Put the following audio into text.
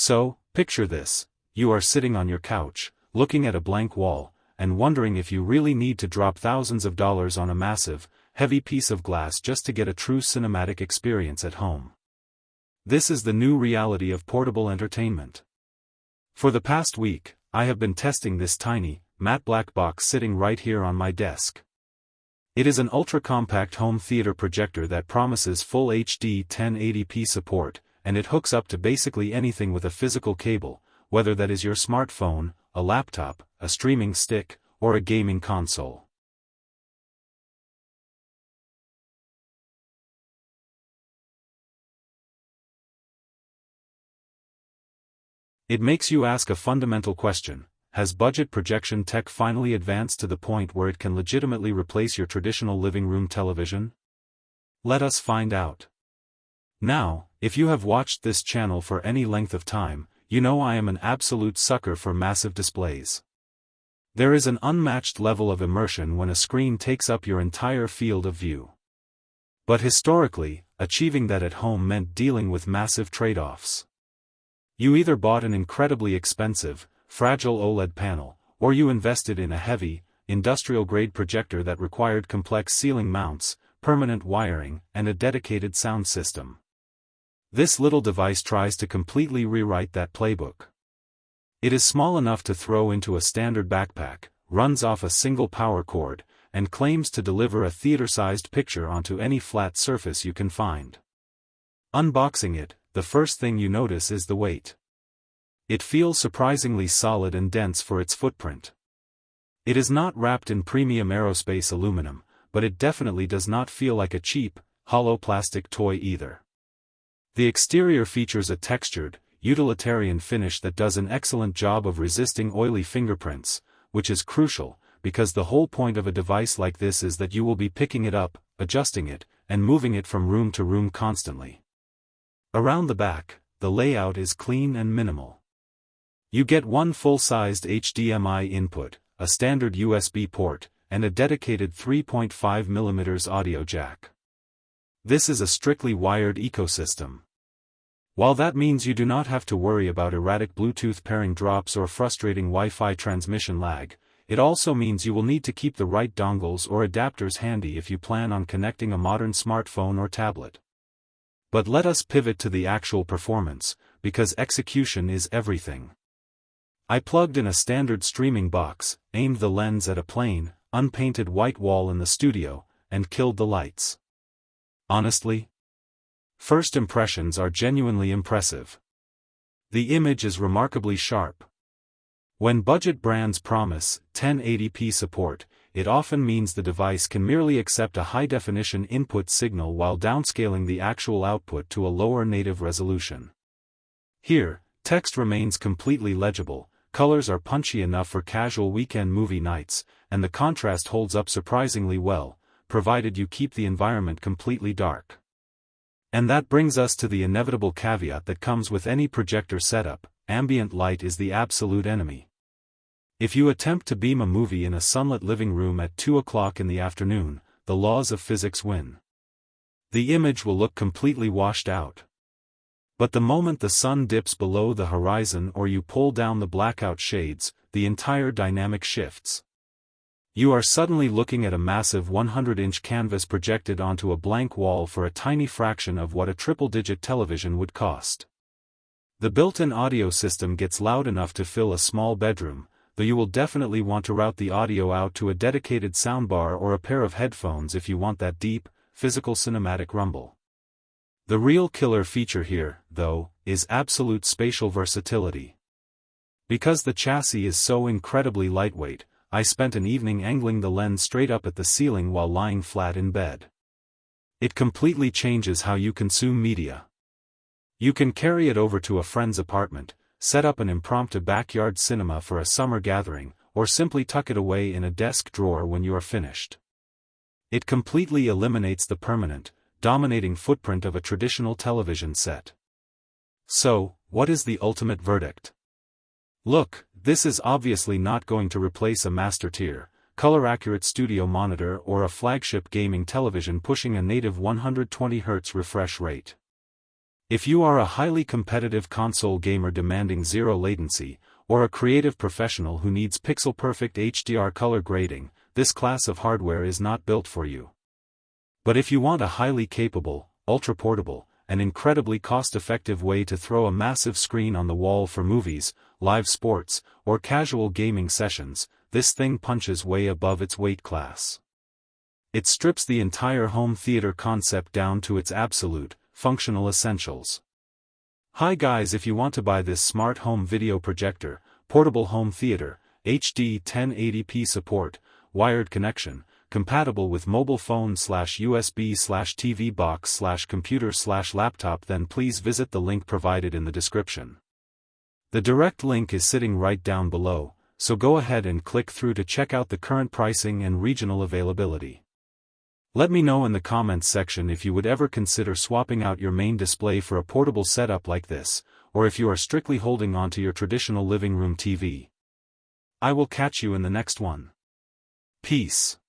So, picture this: you are sitting on your couch, looking at a blank wall, and wondering if you really need to drop thousands of dollars on a massive, heavy piece of glass just to get a true cinematic experience at home. This is the new reality of portable entertainment. For the past week, I have been testing this tiny, matte black box sitting right here on my desk. It is an ultra-compact home theater projector that promises full HD 1080p support, and it hooks up to basically anything with a physical cable, whether that is your smartphone, a laptop, a streaming stick, or a gaming console. It makes you ask a fundamental question: has budget projection tech finally advanced to the point where it can legitimately replace your traditional living room television? Let us find out. Now, if you have watched this channel for any length of time, you know I am an absolute sucker for massive displays. There is an unmatched level of immersion when a screen takes up your entire field of view. But historically, achieving that at home meant dealing with massive trade-offs. You either bought an incredibly expensive, fragile OLED panel, or you invested in a heavy, industrial-grade projector that required complex ceiling mounts, permanent wiring, and a dedicated sound system. This little device tries to completely rewrite that playbook. It is small enough to throw into a standard backpack, runs off a single power cord, and claims to deliver a theater-sized picture onto any flat surface you can find. Unboxing it, the first thing you notice is the weight. It feels surprisingly solid and dense for its footprint. It is not wrapped in premium aerospace aluminum, but it definitely does not feel like a cheap, hollow plastic toy either. The exterior features a textured, utilitarian finish that does an excellent job of resisting oily fingerprints, which is crucial, because the whole point of a device like this is that you will be picking it up, adjusting it, and moving it from room to room constantly. Around the back, the layout is clean and minimal. You get one full-sized HDMI input, a standard USB port, and a dedicated 3.5mm audio jack. This is a strictly wired ecosystem. While that means you do not have to worry about erratic Bluetooth pairing drops or frustrating Wi-Fi transmission lag, it also means you will need to keep the right dongles or adapters handy if you plan on connecting a modern smartphone or tablet. But let us pivot to the actual performance, because execution is everything. I plugged in a standard streaming box, aimed the lens at a plain, unpainted white wall in the studio, and killed the lights. Honestly, first impressions are genuinely impressive. The image is remarkably sharp. When budget brands promise 1080p support, it often means the device can merely accept a high-definition input signal while downscaling the actual output to a lower native resolution. Here, text remains completely legible, colors are punchy enough for casual weekend movie nights, and the contrast holds up surprisingly well, provided you keep the environment completely dark. And that brings us to the inevitable caveat that comes with any projector setup: ambient light is the absolute enemy. If you attempt to beam a movie in a sunlit living room at 2 o'clock in the afternoon, the laws of physics win. The image will look completely washed out. But the moment the sun dips below the horizon or you pull down the blackout shades, the entire dynamic shifts. You are suddenly looking at a massive 100-inch canvas projected onto a blank wall for a tiny fraction of what a triple-digit television would cost. The built-in audio system gets loud enough to fill a small bedroom, though you will definitely want to route the audio out to a dedicated soundbar or a pair of headphones if you want that deep, physical cinematic rumble. The real killer feature here, though, is absolute spatial versatility. Because the chassis is so incredibly lightweight, I spent an evening angling the lens straight up at the ceiling while lying flat in bed. It completely changes how you consume media. You can carry it over to a friend's apartment, set up an impromptu backyard cinema for a summer gathering, or simply tuck it away in a desk drawer when you are finished. It completely eliminates the permanent, dominating footprint of a traditional television set. So, what is the ultimate verdict? Look, this is obviously not going to replace a master-tier, color-accurate studio monitor or a flagship gaming television pushing a native 120Hz refresh rate. If you are a highly competitive console gamer demanding zero latency, or a creative professional who needs pixel-perfect HDR color grading, this class of hardware is not built for you. But if you want a highly capable, ultra-portable, and incredibly cost-effective way to throw a massive screen on the wall for movies, live sports, or casual gaming sessions, this thing punches way above its weight class. It strips the entire home theater concept down to its absolute, functional essentials. Hi guys, if you want to buy this smart home video projector, portable home theater, HD 1080p support, wired connection, compatible with mobile phone/USB/TV box/computer/laptop, then please visit the link provided in the description. The direct link is sitting right down below, so go ahead and click through to check out the current pricing and regional availability. Let me know in the comments section if you would ever consider swapping out your main display for a portable setup like this, or if you are strictly holding on to your traditional living room TV. I will catch you in the next one. Peace.